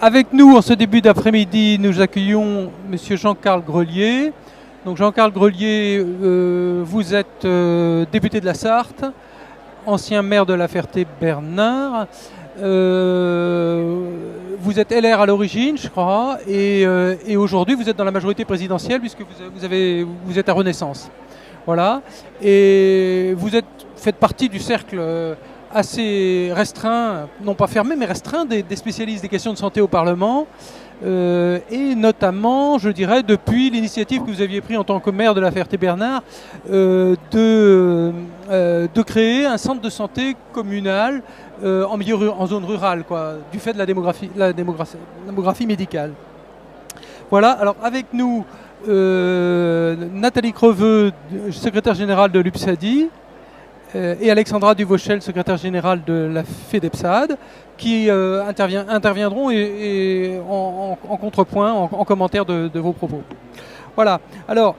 Avec nous, en ce début d'après-midi, nous accueillons Monsieur Jean-Carl Grelier. Donc Jean-Carl Grelier, vous êtes député de la Sarthe, ancien maire de La Ferté-Bernard. Vous êtes LR à l'origine, je crois, et aujourd'hui vous êtes dans la majorité présidentielle puisque vous êtes à Renaissance. Voilà. Et vous faites partie du cercle assez restreint, non pas fermé, mais restreint des spécialistes des questions de santé au Parlement. Et notamment, je dirais, depuis l'initiative que vous aviez prise en tant que maire de La Ferté-Bernard de créer un centre de santé communal en zone rurale, quoi, du fait de la démographie médicale. Voilà, alors avec nous, Nathalie Creveux, secrétaire générale de l'UPSADI, et Alexandra Duvauchel, secrétaire générale de la FEDEPSAD, qui interviendront en contrepoint, en commentaire de vos propos. Voilà. Alors,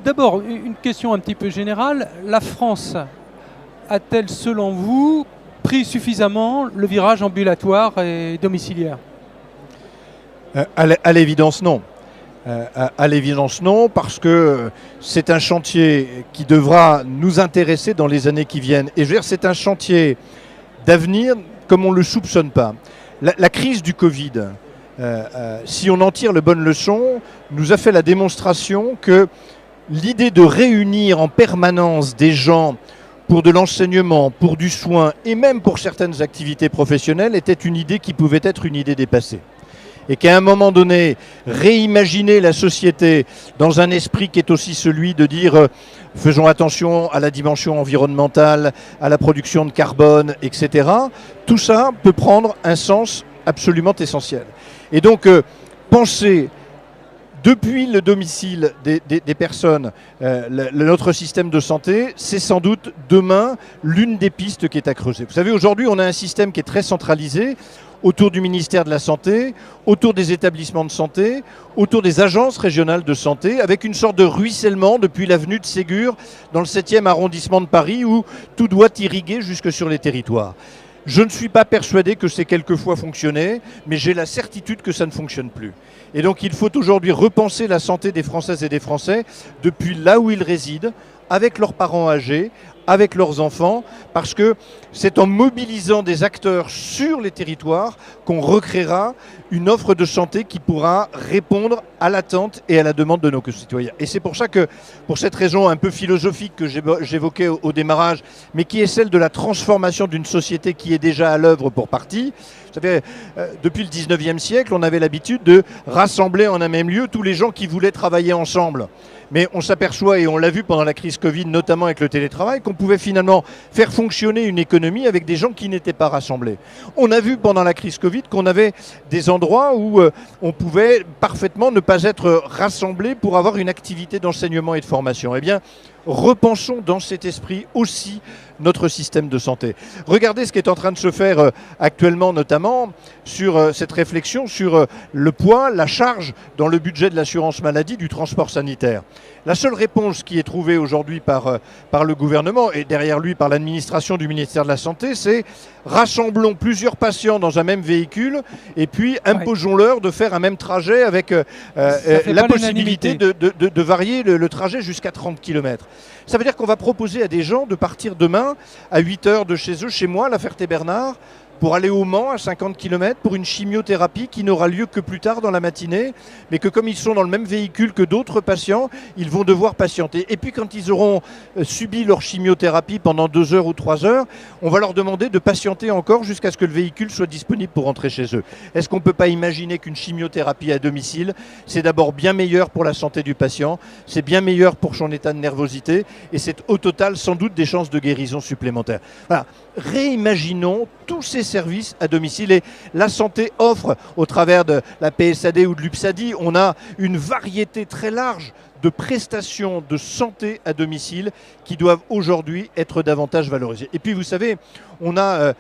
d'abord, une question un petit peu générale. La France a-t-elle, selon vous, pris suffisamment le virage ambulatoire et domiciliaire ? À l'évidence, non. À l'évidence, non, parce que c'est un chantier qui devra nous intéresser dans les années qui viennent. Et je veux dire, c'est un chantier d'avenir comme on ne le soupçonne pas. La crise du Covid, si on en tire les bonnes leçons, nous a fait la démonstration que l'idée de réunir en permanence des gens pour de l'enseignement, pour du soin et même pour certaines activités professionnelles était une idée qui pouvait être une idée dépassée. Et qu'à un moment donné, réimaginer la société dans un esprit qui est aussi celui de dire faisons attention à la dimension environnementale, à la production de carbone, etc. Tout ça peut prendre un sens absolument essentiel. Et donc, penser depuis le domicile des personnes, notre système de santé, c'est sans doute demain l'une des pistes qui est à creuser. Vous savez, aujourd'hui, on a un système qui est très centralisé autour du ministère de la Santé, autour des établissements de santé, autour des agences régionales de santé, avec une sorte de ruissellement depuis l'avenue de Ségur dans le 7e arrondissement de Paris où tout doit irriguer jusque sur les territoires. Je ne suis pas persuadé que c'est quelquefois fonctionné, mais j'ai la certitude que ça ne fonctionne plus. Et donc il faut aujourd'hui repenser la santé des Françaises et des Français depuis là où ils résident, avec leurs parents âgés, avec leurs enfants, parce que c'est en mobilisant des acteurs sur les territoires qu'on recréera une offre de santé qui pourra répondre à l'attente et à la demande de nos concitoyens. Et c'est pour ça que, pour cette raison un peu philosophique que j'évoquais au démarrage, mais qui est celle de la transformation d'une société qui est déjà à l'œuvre pour partie. Vous savez, depuis le 19e siècle, on avait l'habitude de rassembler en un même lieu tous les gens qui voulaient travailler ensemble. Mais on s'aperçoit, et on l'a vu pendant la crise Covid, notamment avec le télétravail, qu'on pouvait finalement faire fonctionner une économie avec des gens qui n'étaient pas rassemblés. On a vu pendant la crise Covid qu'on avait des endroits où on pouvait parfaitement ne pas être rassemblés pour avoir une activité d'enseignement et de formation. Eh bien, repensons dans cet esprit aussi notre système de santé. Regardez ce qui est en train de se faire actuellement, notamment sur cette réflexion sur le poids, la charge dans le budget de l'assurance maladie du transport sanitaire. La seule réponse qui est trouvée aujourd'hui par le gouvernement et derrière lui par l'administration du ministère de la Santé, c'est rassemblons plusieurs patients dans un même véhicule et puis imposons-leur de faire un même trajet avec la possibilité de varier le trajet jusqu'à 30 km. Ça veut dire qu'on va proposer à des gens de partir demain à 8 heures de chez eux, chez moi, La Ferté-Bernard, pour aller au Mans à 50 km pour une chimiothérapie qui n'aura lieu que plus tard dans la matinée, mais que comme ils sont dans le même véhicule que d'autres patients, ils vont devoir patienter. Et puis quand ils auront subi leur chimiothérapie pendant 2 heures ou 3 heures, on va leur demander de patienter encore jusqu'à ce que le véhicule soit disponible pour rentrer chez eux. Est-ce qu'on ne peut pas imaginer qu'une chimiothérapie à domicile, c'est d'abord bien meilleur pour la santé du patient, c'est bien meilleur pour son état de nervosité, et c'est au total sans doute des chances de guérison supplémentaires. Voilà. Réimaginons tous ces services à domicile et la santé offre au travers de la PSAD ou de l'UPSADI, on a une variété très large de prestations de santé à domicile qui doivent aujourd'hui être davantage valorisées. Et puis vous savez, on a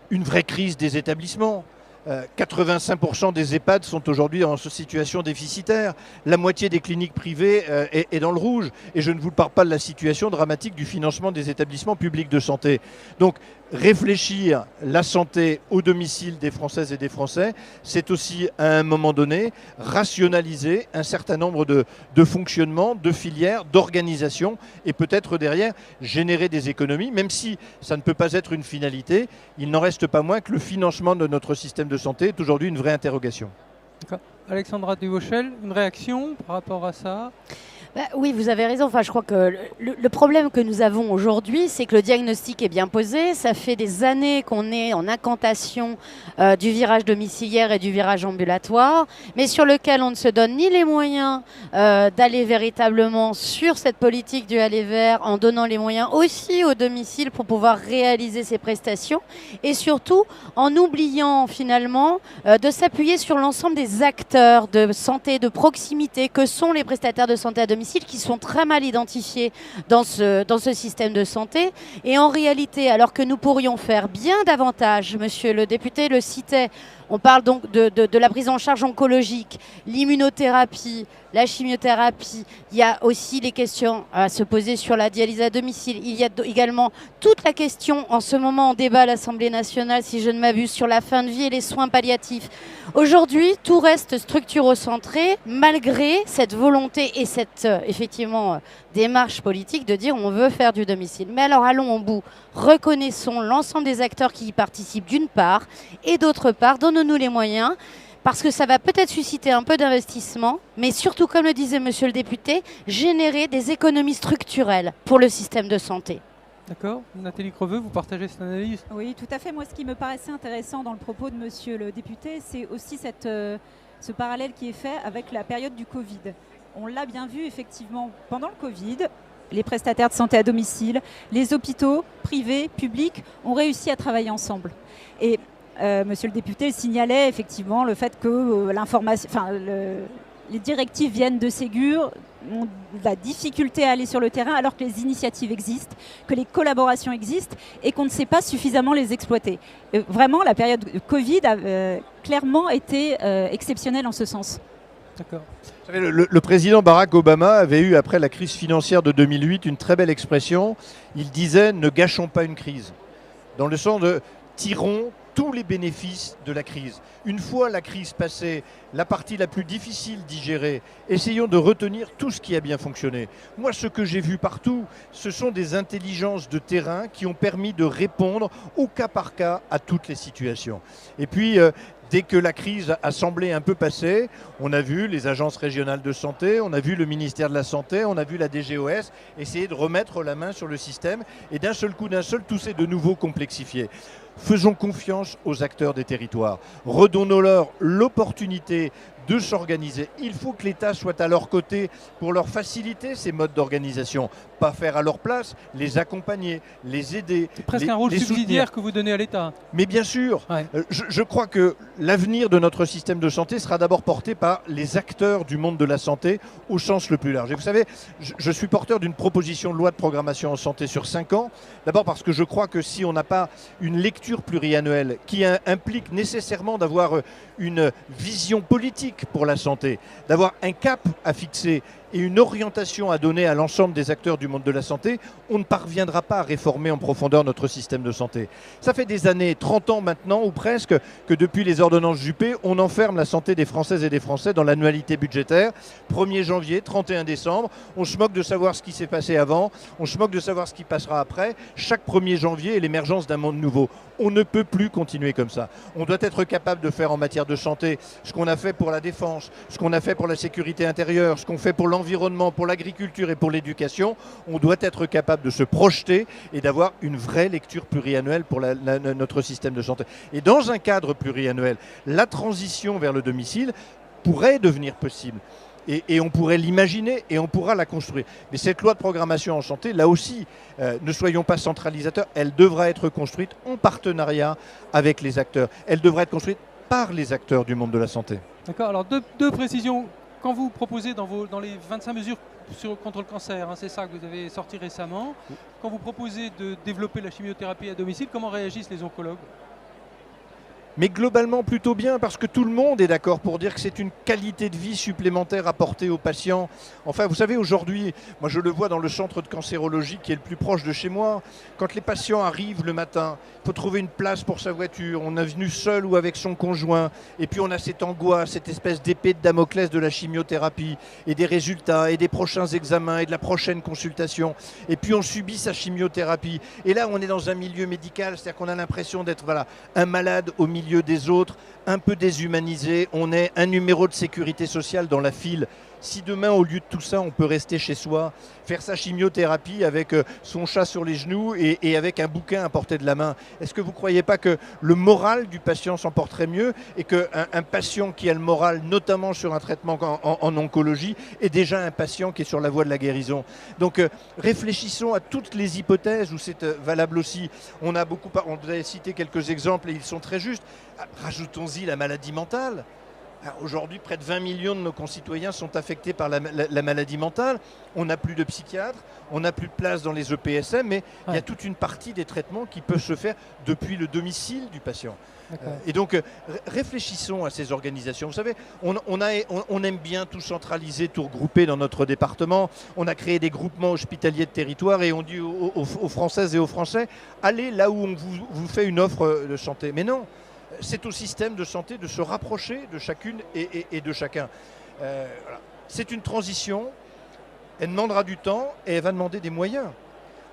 une vraie crise des établissements. 85% des EHPAD sont aujourd'hui en situation déficitaire. La moitié des cliniques privées est dans le rouge. Et je ne vous parle pas de la situation dramatique du financement des établissements publics de santé. Donc, réfléchir la santé au domicile des Françaises et des Français, c'est aussi, à un moment donné, rationaliser un certain nombre de fonctionnements, de filières, d'organisations, et peut-être derrière générer des économies, même si ça ne peut pas être une finalité. Il n'en reste pas moins que le financement de notre système de santé est aujourd'hui une vraie interrogation. Alexandra Devauchel, une réaction par rapport à ça? Oui, vous avez raison. Enfin, je crois que le problème que nous avons aujourd'hui, c'est que le diagnostic est bien posé. Ça fait des années qu'on est en incantation du virage domiciliaire et du virage ambulatoire, mais sur lequel on ne se donne ni les moyens d'aller véritablement sur cette politique du aller vers, en donnant les moyens aussi au domicile pour pouvoir réaliser ces prestations, et surtout en oubliant finalement de s'appuyer sur l'ensemble des acteurs de santé de proximité que sont les prestataires de santé à domicile, qui sont très mal identifiés dans ce système de santé. Et en réalité, alors que nous pourrions faire bien davantage, monsieur le député le citait, on parle donc de la prise en charge oncologique, l'immunothérapie, la chimiothérapie. Il y a aussi les questions à se poser sur la dialyse à domicile. Il y a également toute la question en ce moment en débat à l'Assemblée nationale, si je ne m'abuse, sur la fin de vie et les soins palliatifs. Aujourd'hui, tout reste structurocentré, malgré cette volonté et cette effectivement démarche politique de dire on veut faire du domicile. Mais alors allons au bout, reconnaissons l'ensemble des acteurs qui y participent d'une part, et d'autre part, donnons-nous les moyens, parce que ça va peut-être susciter un peu d'investissement, mais surtout, comme le disait monsieur le député, générer des économies structurelles pour le système de santé. D'accord. Nathalie Creveux, vous partagez cette analyse? Oui, tout à fait. Moi, ce qui me paraissait intéressant dans le propos de monsieur le député, c'est aussi ce parallèle qui est fait avec la période du Covid. On l'a bien vu, effectivement, pendant le Covid, les prestataires de santé à domicile, les hôpitaux privés, publics, ont réussi à travailler ensemble. Et monsieur le député signalait effectivement le fait que les directives viennent de Ségur, ont de la difficulté à aller sur le terrain alors que les initiatives existent, que les collaborations existent et qu'on ne sait pas suffisamment les exploiter. Vraiment, la période Covid a clairement été exceptionnelle en ce sens. D'accord. Le président Barack Obama avait eu, après la crise financière de 2008, une très belle expression. Il disait « ne gâchons pas une crise », dans le sens de « tirons tous les bénéfices de la crise ». Une fois la crise passée, la partie la plus difficile d'y gérer, essayons de retenir tout ce qui a bien fonctionné. Moi, ce que j'ai vu partout, ce sont des intelligences de terrain qui ont permis de répondre au cas par cas à toutes les situations. Et puis, dès que la crise a semblé un peu passer, on a vu les agences régionales de santé, on a vu le ministère de la Santé, on a vu la DGOS essayer de remettre la main sur le système et d'un seul coup, tout s'est de nouveau complexifié. Faisons confiance aux acteurs des territoires. Redonnons-leur l'opportunité de s'organiser. Il faut que l'État soit à leur côté pour leur faciliter ces modes d'organisation. Pas faire à leur place, les accompagner, les aider. C'est presque un rôle subsidiaire que vous donnez à l'État. Mais bien sûr, ouais. Je crois que l'avenir de notre système de santé sera d'abord porté par les acteurs du monde de la santé au sens le plus large. Et vous savez, je suis porteur d'une proposition de loi de programmation en santé sur 5 ans. D'abord parce que je crois que si on n'a pas une lecture pluriannuelle qui implique nécessairement d'avoir une vision politique pour la santé, d'avoir un cap à fixer et une orientation à donner à l'ensemble des acteurs du monde de la santé, on ne parviendra pas à réformer en profondeur notre système de santé. Ça fait des années, 30 ans maintenant ou presque, que depuis les ordonnances Juppé, on enferme la santé des Françaises et des Français dans l'annualité budgétaire. 1er janvier, 31 décembre, on se moque de savoir ce qui s'est passé avant, on se moque de savoir ce qui passera après. Chaque 1er janvier est l'émergence d'un monde nouveau. On ne peut plus continuer comme ça. On doit être capable de faire en matière de santé ce qu'on a fait pour la défense, ce qu'on a fait pour la sécurité intérieure, ce qu'on fait pour l'environnement, pour l'agriculture et pour l'éducation. On doit être capable de se projeter et d'avoir une vraie lecture pluriannuelle pour notre système de santé. Et dans un cadre pluriannuel, la transition vers le domicile pourrait devenir possible. Et on pourrait l'imaginer et on pourra la construire. Mais cette loi de programmation en santé, là aussi, ne soyons pas centralisateurs, elle devra être construite en partenariat avec les acteurs. Elle devra être construite par les acteurs du monde de la santé. D'accord, alors deux précisions. Quand vous proposez dans les 25 mesures contre le cancer, hein, c'est ça que vous avez sorti récemment, quand vous proposez de développer la chimiothérapie à domicile, comment réagissent les oncologues ? mais globalement plutôt bien, parce que tout le monde est d'accord pour dire que c'est une qualité de vie supplémentaire apportée aux patients. Enfin, vous savez, aujourd'hui, moi je le vois dans le centre de cancérologie qui est le plus proche de chez moi, quand les patients arrivent le matin, il faut trouver une place pour sa voiture, on est venu seul ou avec son conjoint, et puis on a cette angoisse, cette espèce d'épée de Damoclès de la chimiothérapie, et des résultats, et des prochains examens, et de la prochaine consultation, et puis on subit sa chimiothérapie. Et là, on est dans un milieu médical, c'est-à-dire qu'on a l'impression d'être un malade au milieu des autres, un peu déshumanisé, on est un numéro de sécurité sociale dans la file. Si demain, au lieu de tout ça, on peut rester chez soi, faire sa chimiothérapie avec son chat sur les genoux et avec un bouquin à portée de la main, est-ce que vous ne croyez pas que le moral du patient s'en porterait mieux et qu'un patient qui a le moral, notamment sur un traitement en oncologie, est déjà un patient qui est sur la voie de la guérison? Donc réfléchissons à toutes les hypothèses où c'est valable aussi. On a cité quelques exemples et ils sont très justes. Rajoutons-y la maladie mentale. Aujourd'hui, près de 20 millions de nos concitoyens sont affectés par la maladie mentale. On n'a plus de psychiatres, on n'a plus de place dans les EPSM, mais il y a toute une partie des traitements qui peut se faire depuis le domicile du patient. Et donc, réfléchissons à ces organisations. Vous savez, on aime bien tout centraliser, tout regrouper dans notre département. On a créé des groupements hospitaliers de territoire et on dit aux Françaises et aux Français, allez là où on vous fait une offre de santé. Mais non, c'est au système de santé de se rapprocher de chacune et de chacun. Voilà. C'est une transition, elle demandera du temps et elle va demander des moyens.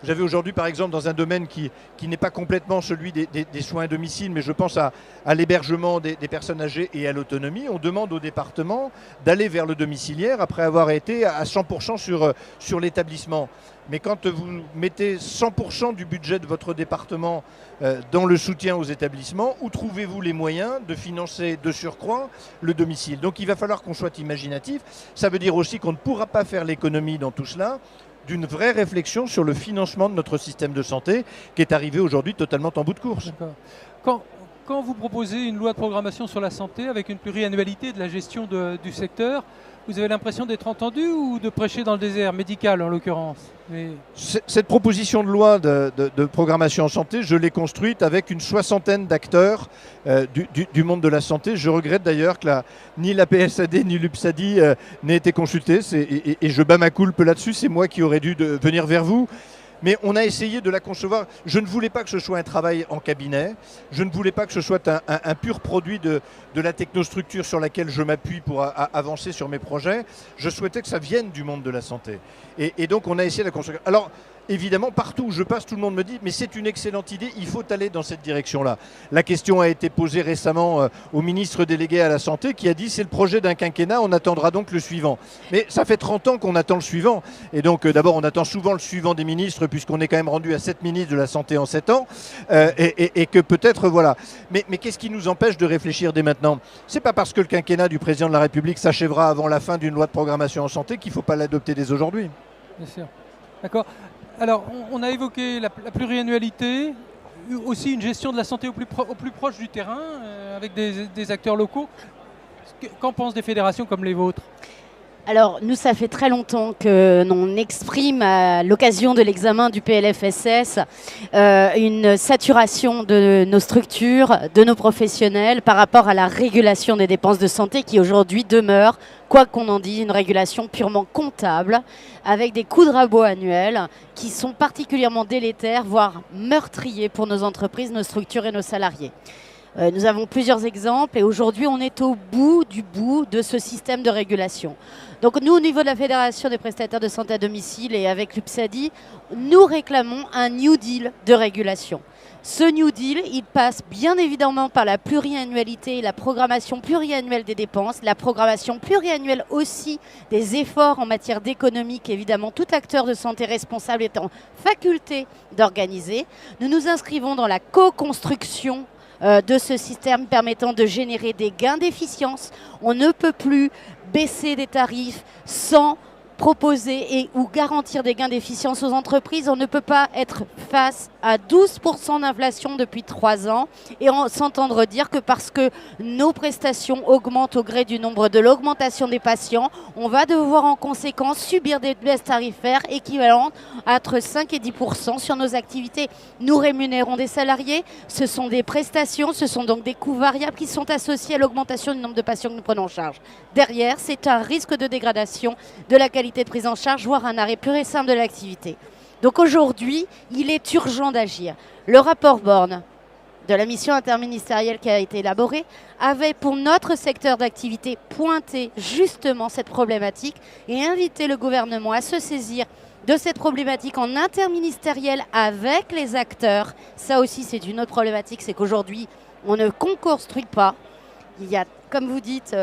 Vous avez aujourd'hui, par exemple, dans un domaine qui n'est pas complètement celui des soins à domicile, mais je pense à l'hébergement des personnes âgées et à l'autonomie, on demande au département d'aller vers le domiciliaire après avoir été à 100% sur l'établissement. Mais quand vous mettez 100% du budget de votre département dans le soutien aux établissements, où trouvez-vous les moyens de financer de surcroît le domicile? Donc il va falloir qu'on soit imaginatif. Ça veut dire aussi qu'on ne pourra pas faire l'économie dans tout cela d'une vraie réflexion sur le financement de notre système de santé qui est arrivé aujourd'hui totalement en bout de course. Quand vous proposez une loi de programmation sur la santé avec une pluriannualité de la gestion du secteur, vous avez l'impression d'être entendu ou de prêcher dans le désert, médical en l'occurrence? Cette proposition de loi de programmation en santé, je l'ai construite avec une soixantaine d'acteurs du monde de la santé. Je regrette d'ailleurs que ni la PSAD ni l'UPSADI n'aient été consultés et je bats ma coulpe là-dessus, c'est moi qui aurais dû venir vers vous. Mais on a essayé de la concevoir. Je ne voulais pas que ce soit un travail en cabinet. Je ne voulais pas que ce soit un pur produit de la technostructure sur laquelle je m'appuie pour avancer sur mes projets. Je souhaitais que ça vienne du monde de la santé. Et donc on a essayé de la construire. Alors évidemment, partout où je passe, tout le monde me dit « mais c'est une excellente idée, il faut aller dans cette direction-là ». La question a été posée récemment au ministre délégué à la Santé qui a dit « c'est le projet d'un quinquennat, on attendra donc le suivant ». Mais ça fait 30 ans qu'on attend le suivant. Et donc d'abord, on attend souvent le suivant des ministres puisqu'on est quand même rendu à 7 ministres de la Santé en 7 ans. Et que peut-être, voilà. Mais qu'est-ce qui nous empêche de réfléchir dès maintenant? C'est pas parce que le quinquennat du président de la République s'achèvera avant la fin d'une loi de programmation en santé qu'il ne faut pas l'adopter dès aujourd'hui. Bien sûr. D'accord. Alors, on a évoqué la pluriannualité, aussi une gestion de la santé au plus proche du terrain, avec des acteurs locaux. Qu'en pensent des fédérations comme les vôtres? Alors, nous, ça fait très longtemps que l'on exprime à l'occasion de l'examen du PLFSS une saturation de nos structures, de nos professionnels par rapport à la régulation des dépenses de santé qui aujourd'hui demeure, quoi qu'on en dise, une régulation purement comptable avec des coups de rabot annuels qui sont particulièrement délétères, voire meurtriers pour nos entreprises, nos structures et nos salariés. Nous avons plusieurs exemples et aujourd'hui on est au bout de ce système de régulation. Donc nous, au niveau de la Fédération des prestataires de santé à domicile et avec l'UPSADI, nous réclamons un New Deal de régulation. Ce New Deal, il passe bien évidemment par la pluriannualité, la programmation pluriannuelle des dépenses, la programmation pluriannuelle aussi des efforts en matière d'économie qu'évidemment tout acteur de santé responsable est en faculté d'organiser. Nous nous inscrivons dans la co-construction de ce système permettant de générer des gains d'efficience. On ne peut plus baisser des tarifs sans proposer ou garantir des gains d'efficience aux entreprises. On ne peut pas être face à 12% d'inflation depuis 3 ans et s'entendre dire que parce que nos prestations augmentent au gré du nombre de l'augmentation des patients, on va devoir en conséquence subir des baisses tarifaires équivalentes à entre 5 et 10% sur nos activités. Nous rémunérons des salariés, ce sont des prestations, ce sont donc des coûts variables qui sont associés à l'augmentation du nombre de patients que nous prenons en charge. Derrière, c'est un risque de dégradation de la qualité de prise en charge, voire un arrêt pur et simple de l'activité. Donc aujourd'hui, il est urgent d'agir. Le rapport Borne de la mission interministérielle qui a été élaborée avait pour notre secteur d'activité pointé justement cette problématique et invité le gouvernement à se saisir de cette problématique en interministériel avec les acteurs. Ça aussi, c'est une autre problématique, c'est qu'aujourd'hui, on ne co-construit pas. Il y a, comme vous dites,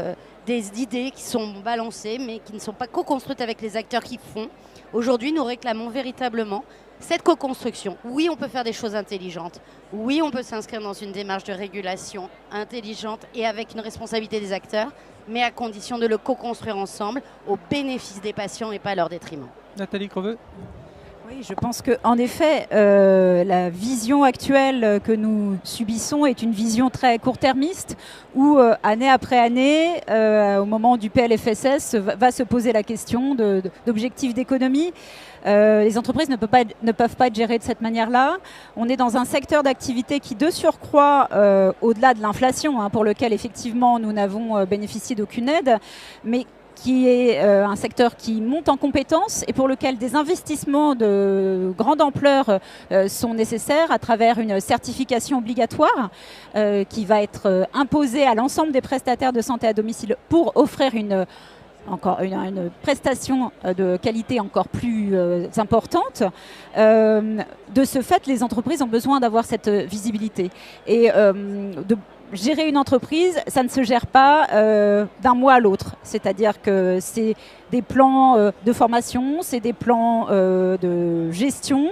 des idées qui sont balancées, mais qui ne sont pas co-construites avec les acteurs qui font. Aujourd'hui, nous réclamons véritablement cette co-construction. Oui, on peut faire des choses intelligentes. Oui, on peut s'inscrire dans une démarche de régulation intelligente et avec une responsabilité des acteurs, mais à condition de le co-construire ensemble au bénéfice des patients et pas à leur détriment. Nathalie Creveux. Oui, je pense qu'en effet, la vision actuelle que nous subissons est une vision très court-termiste où, année après année, au moment du PLFSS, va se poser la question d'objectifs d'économie. Les entreprises ne peuvent pas être gérées de cette manière-là. On est dans un secteur d'activité qui, de surcroît, au-delà de l'inflation, pour lequel, effectivement, nous n'avons bénéficié d'aucune aide, mais qui est un secteur qui monte en compétences et pour lequel des investissements de grande ampleur sont nécessaires à travers une certification obligatoire qui va être imposée à l'ensemble des prestataires de santé à domicile pour offrir une prestation de qualité encore plus importante. De ce fait, les entreprises ont besoin d'avoir cette visibilité. Et gérer une entreprise, ça ne se gère pas d'un mois à l'autre. C'est-à-dire que c'est des plans de formation, c'est des plans de gestion.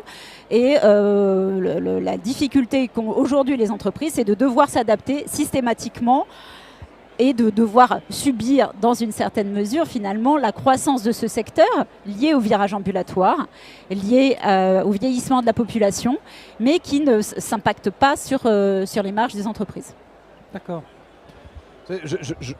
Et la difficulté qu'ont aujourd'hui les entreprises, c'est de devoir s'adapter systématiquement et de devoir subir dans une certaine mesure finalement la croissance de ce secteur lié au virage ambulatoire, lié au vieillissement de la population, mais qui ne s'impacte pas sur les marges des entreprises. D'accord.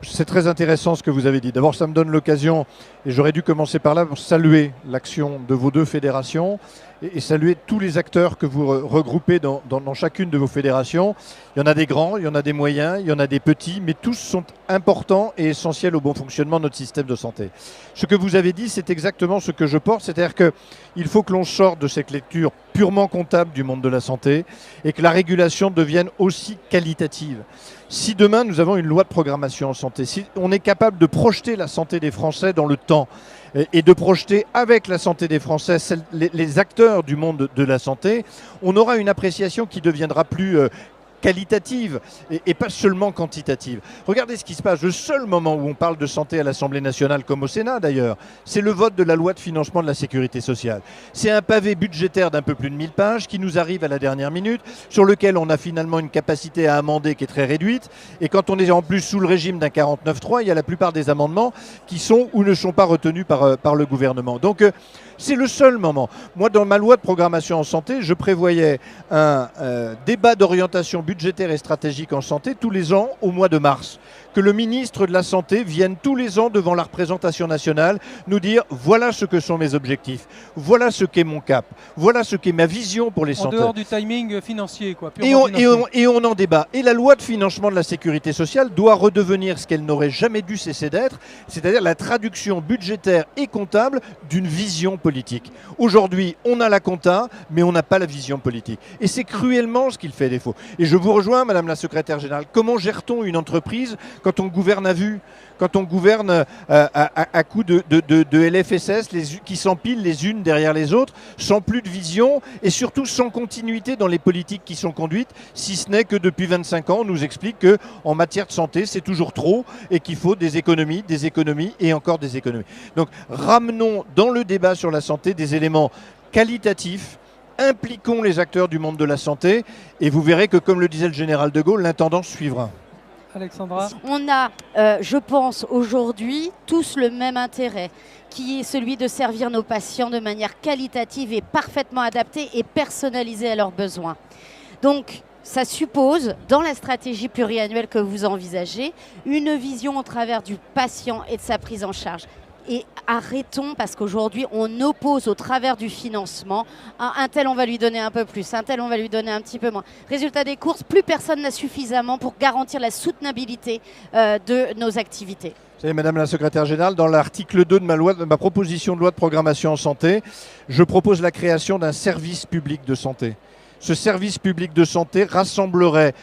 C'est très intéressant ce que vous avez dit. D'abord, ça me donne l'occasion, et j'aurais dû commencer par là, pour saluer l'action de vos deux fédérations et saluer tous les acteurs que vous regroupez dans chacune de vos fédérations. Il y en a des grands, il y en a des moyens, il y en a des petits, mais tous sont importants et essentiels au bon fonctionnement de notre système de santé. Ce que vous avez dit, c'est exactement ce que je porte, c'est-à-dire qu'il faut que l'on sorte de cette lecture purement comptable du monde de la santé et que la régulation devienne aussi qualitative. Si demain nous avons une loi de programmation en santé, si on est capable de projeter la santé des Français dans le temps et de projeter avec la santé des Français les acteurs du monde de la santé, on aura une appréciation qui deviendra plus qualitative et pas seulement quantitative. Regardez ce qui se passe. Le seul moment où on parle de santé à l'Assemblée nationale, comme au Sénat d'ailleurs, c'est le vote de la loi de financement de la sécurité sociale. C'est un pavé budgétaire d'un peu plus de 1000 pages qui nous arrive à la dernière minute, sur lequel on a finalement une capacité à amender qui est très réduite. Et quand on est en plus sous le régime d'un 49.3, il y a la plupart des amendements qui sont ou ne sont pas retenus par le gouvernement. Donc c'est le seul moment. Moi, dans ma loi de programmation en santé, je prévoyais un débat d'orientation budgétaire et stratégique en santé tous les ans au mois de mars. Que le ministre de la Santé vienne tous les ans devant la représentation nationale nous dire voilà ce que sont mes objectifs, voilà ce qu'est mon cap, voilà ce qu'est ma vision pour les santé. En dehors du timing financier, quoi. Et on en débat. Et la loi de financement de la sécurité sociale doit redevenir ce qu'elle n'aurait jamais dû cesser d'être, c'est-à-dire la traduction budgétaire et comptable d'une vision politique. Aujourd'hui, on a la compta, mais on n'a pas la vision politique. Et c'est cruellement ce qu'il fait défaut. Et je vous rejoins, Madame la Secrétaire Générale. Comment gère-t-on une entreprise quand on gouverne à vue, quand on gouverne à coups de LFSS qui s'empilent les unes derrière les autres, sans plus de vision et surtout sans continuité dans les politiques qui sont conduites, si ce n'est que depuis 25 ans, on nous explique qu'en matière de santé, c'est toujours trop et qu'il faut des économies et encore des économies. Donc ramenons dans le débat sur la santé des éléments qualitatifs, impliquons les acteurs du monde de la santé et vous verrez que, comme le disait le général de Gaulle, l'intendance suivra. Alexandra. On a, je pense, aujourd'hui, tous le même intérêt, qui est celui de servir nos patients de manière qualitative et parfaitement adaptée et personnalisée à leurs besoins. Donc, ça suppose, dans la stratégie pluriannuelle que vous envisagez, une vision au travers du patient et de sa prise en charge. Et arrêtons, parce qu'aujourd'hui, on oppose au travers du financement, un tel on va lui donner un peu plus, un tel on va lui donner un petit peu moins. Résultat des courses, plus personne n'a suffisamment pour garantir la soutenabilité de nos activités. Vous savez, Madame la Secrétaire Générale, dans l'article 2 de ma proposition de loi de programmation en santé, je propose la création d'un service public de santé. Ce service public de santé rassemblerait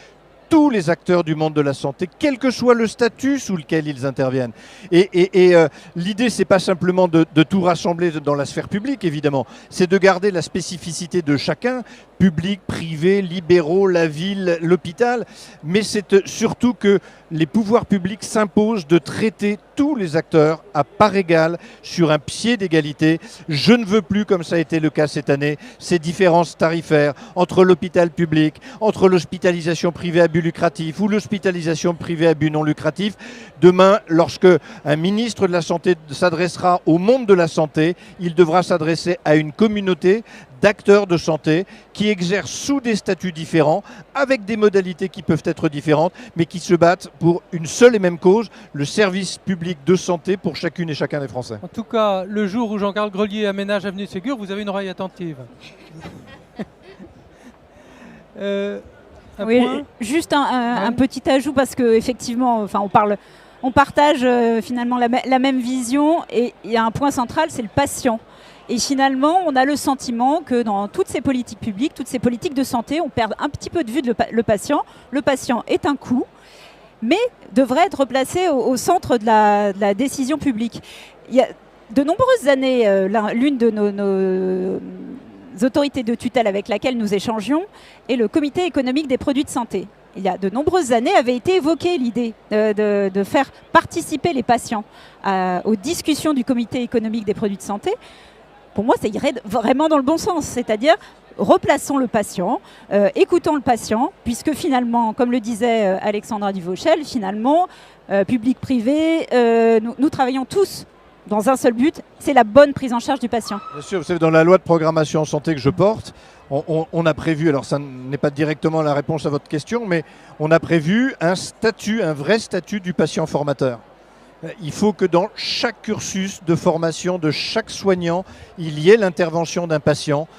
tous les acteurs du monde de la santé, quel que soit le statut sous lequel ils interviennent. Et l'idée, c'est pas simplement de tout rassembler dans la sphère publique, évidemment. C'est de garder la spécificité de chacun, public, privé, libéraux, la ville, l'hôpital. Mais c'est surtout que les pouvoirs publics s'imposent de traiter tous les acteurs à part égale, sur un pied d'égalité. Je ne veux plus, comme ça a été le cas cette année, ces différences tarifaires entre l'hôpital public, entre l'hospitalisation privée à but lucratif ou l'hospitalisation privée à but non lucratif. Demain, lorsque un ministre de la Santé s'adressera au monde de la santé, il devra s'adresser à une communauté d'acteurs de santé qui exercent sous des statuts différents, avec des modalités qui peuvent être différentes, mais qui se battent pour une seule et même cause, le service public de santé pour chacune et chacun des Français. En tout cas, le jour où Jean-Carl Grelier aménage Avenue Ségur, vous avez une oreille attentive. Oui, juste un petit ajout, parce qu'effectivement, on partage finalement la même vision, et il y a un point central, c'est le patient. Et finalement, on a le sentiment que dans toutes ces politiques publiques, toutes ces politiques de santé, on perd un petit peu de vue le patient. Le patient est un coût, mais devrait être placé au centre de la décision publique. Il y a de nombreuses années, l'une de nos autorités de tutelle avec laquelle nous échangions est le Comité économique des produits de santé. Il y a de nombreuses années avait été évoquée l'idée de faire participer les patients aux discussions du Comité économique des produits de santé. Pour moi, ça irait vraiment dans le bon sens, c'est-à-dire replaçons le patient, écoutons le patient, puisque finalement, comme le disait Alexandra Duvauchel, finalement, public-privé, nous travaillons tous dans un seul but, c'est la bonne prise en charge du patient. Bien sûr, vous savez, dans la loi de programmation en santé que je porte, on a prévu, alors ça n'est pas directement la réponse à votre question, mais on a prévu un vrai statut du patient formateur. Il faut que dans chaque cursus de formation de chaque soignant, il y ait l'intervention d'un patient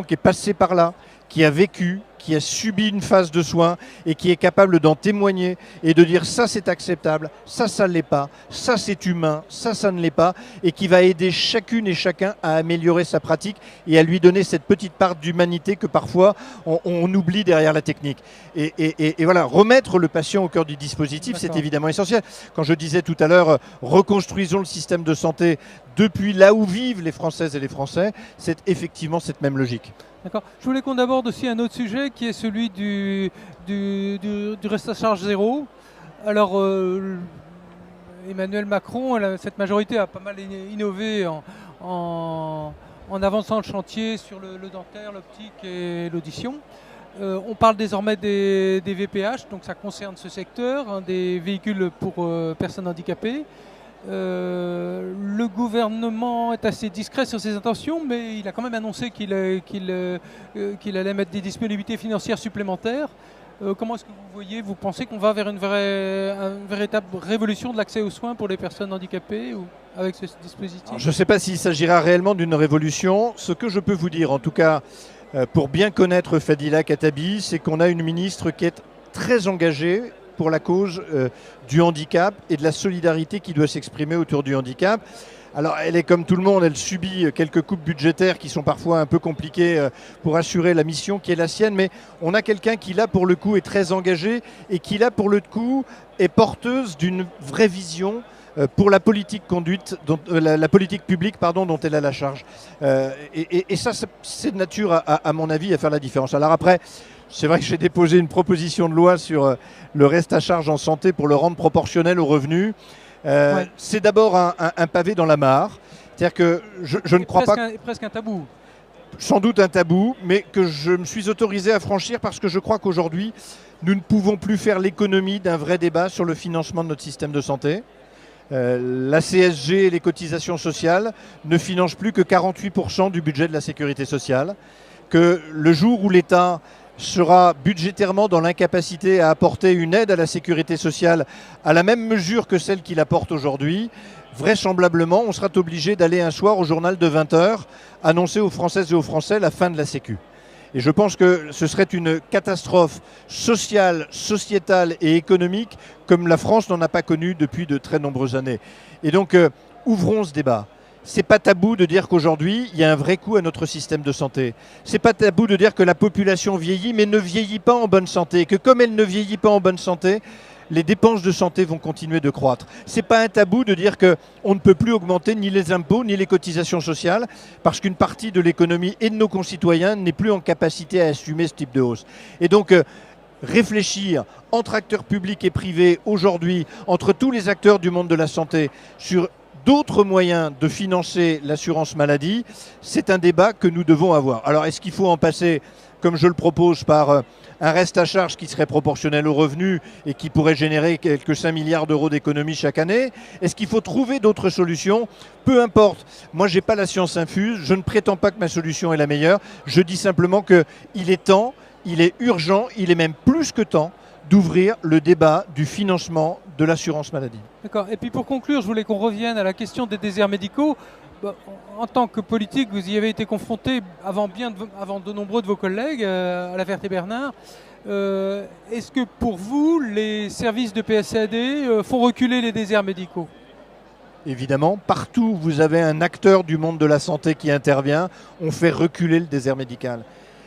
qui est passé par là, qui a vécu, qui a subi une phase de soins et qui est capable d'en témoigner et de dire ça c'est acceptable, ça ne l'est pas, ça c'est humain, ça ne l'est pas, et qui va aider chacune et chacun à améliorer sa pratique et à lui donner cette petite part d'humanité que parfois on oublie derrière la technique. Et voilà, remettre le patient au cœur du dispositif, c'est évidemment essentiel. Quand je disais tout à l'heure, reconstruisons le système de santé depuis là où vivent les Françaises et les Français, c'est effectivement cette même logique. D'accord. Je voulais qu'on aborde aussi un autre sujet qui est celui du reste à charge zéro. Alors, Emmanuel Macron, cette majorité a pas mal innové en avançant le chantier sur le dentaire, l'optique et l'audition. On parle désormais des VPH, donc ça concerne ce secteur, hein, des véhicules pour personnes handicapées. Le gouvernement est assez discret sur ses intentions, mais il a quand même annoncé qu'il allait mettre des disponibilités financières supplémentaires. Comment est-ce que vous pensez qu'on va vers une véritable révolution de l'accès aux soins pour les personnes handicapées avec ce dispositif? Alors, je ne sais pas s'il s'agira réellement d'une révolution. Ce que je peux vous dire, en tout cas, pour bien connaître Fadila Khattabi, c'est qu'on a une ministre qui est très engagée pour la cause du handicap et de la solidarité qui doit s'exprimer autour du handicap. Alors elle est comme tout le monde, elle subit quelques coupes budgétaires qui sont parfois un peu compliquées pour assurer la mission qui est la sienne, mais on a quelqu'un qui là pour le coup est très engagé et qui là pour le coup est porteuse d'une vraie vision pour la politique conduite, la politique publique dont elle a la charge. Et ça, c'est de nature, à mon avis, à faire la différence. Alors après, c'est vrai que j'ai déposé une proposition de loi sur le reste à charge en santé pour le rendre proportionnel aux revenus. Ouais. C'est d'abord un pavé dans la mare. C'est-à-dire que je ne crois pas... Presque un tabou. sans doute un tabou, mais que je me suis autorisé à franchir parce que je crois qu'aujourd'hui, nous ne pouvons plus faire l'économie d'un vrai débat sur le financement de notre système de santé. La CSG et les cotisations sociales ne financent plus que 48% du budget de la sécurité sociale, que le jour où l'État sera budgétairement dans l'incapacité à apporter une aide à la sécurité sociale à la même mesure que celle qu'il apporte aujourd'hui, vraisemblablement, on sera obligé d'aller un soir au journal de 20h annoncer aux Françaises et aux Français la fin de la Sécu. Et je pense que ce serait une catastrophe sociale, sociétale et économique comme la France n'en a pas connu depuis de très nombreuses années. Et donc, ouvrons ce débat. C'est pas tabou de dire qu'aujourd'hui, il y a un vrai coût à notre système de santé. C'est pas tabou de dire que la population vieillit, mais ne vieillit pas en bonne santé. Et que comme elle ne vieillit pas en bonne santé, les dépenses de santé vont continuer de croître. C'est pas un tabou de dire qu'on ne peut plus augmenter ni les impôts ni les cotisations sociales parce qu'une partie de l'économie et de nos concitoyens n'est plus en capacité à assumer ce type de hausse. Et donc, réfléchir entre acteurs publics et privés aujourd'hui, entre tous les acteurs du monde de la santé, sur d'autres moyens de financer l'assurance maladie, c'est un débat que nous devons avoir. Alors, est-ce qu'il faut en passer, comme je le propose, par un reste à charge qui serait proportionnel aux revenus et qui pourrait générer quelques 5 milliards d'euros d'économies chaque année? Est-ce qu'il faut trouver d'autres solutions? Peu importe. Moi, je n'ai pas la science infuse. Je ne prétends pas que ma solution est la meilleure. Je dis simplement qu'il est temps, il est urgent, il est même plus que temps d'ouvrir le débat du financement de l'assurance maladie. D'accord. Et puis pour conclure, je voulais qu'on revienne à la question des déserts médicaux. En tant que politique, vous y avez été confronté avant de nombreux de vos collègues à la Ferté-Bernard. Est-ce que pour vous, les services de PSAD font reculer les déserts médicaux? Évidemment, partout où vous avez un acteur du monde de la santé qui intervient, on fait reculer le désert médical.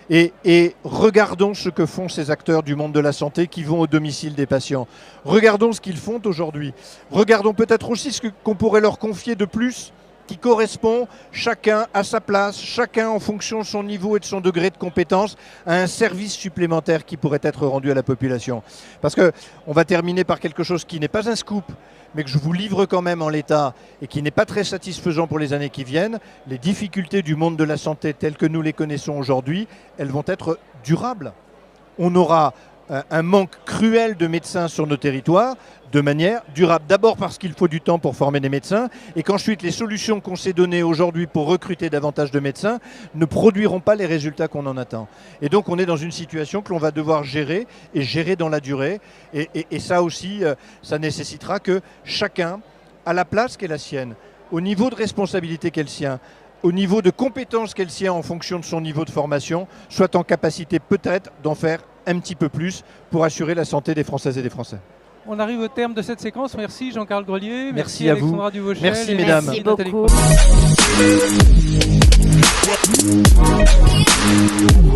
Et regardons ce que font ces acteurs du monde de la santé qui vont au domicile des patients. Regardons ce qu'ils font aujourd'hui. Regardons peut-être aussi ce qu'on pourrait leur confier de plus, qui correspond chacun à sa place, chacun en fonction de son niveau et de son degré de compétence, à un service supplémentaire qui pourrait être rendu à la population. Parce qu'on va terminer par quelque chose qui n'est pas un scoop, mais que je vous livre quand même en l'état et qui n'est pas très satisfaisant pour les années qui viennent. Les difficultés du monde de la santé telles que nous les connaissons aujourd'hui, elles vont être durables. On aura un manque cruel de médecins sur nos territoires de manière durable. D'abord parce qu'il faut du temps pour former des médecins et qu'ensuite les solutions qu'on s'est données aujourd'hui pour recruter davantage de médecins ne produiront pas les résultats qu'on en attend. Et donc on est dans une situation que l'on va devoir gérer et gérer dans la durée. Et ça aussi, ça nécessitera que chacun, à la place qu'est la sienne, au niveau de responsabilité qu'est le sien, au niveau de compétences qu'est le sien en fonction de son niveau de formation, soit en capacité peut-être d'en faire un petit peu plus pour assurer la santé des Françaises et des Français. On arrive au terme de cette séquence. Merci Jean-Carl Grelier. Merci à vous. Alexandra Duvauchel. Merci mesdames. Merci Nathalie beaucoup. Croix.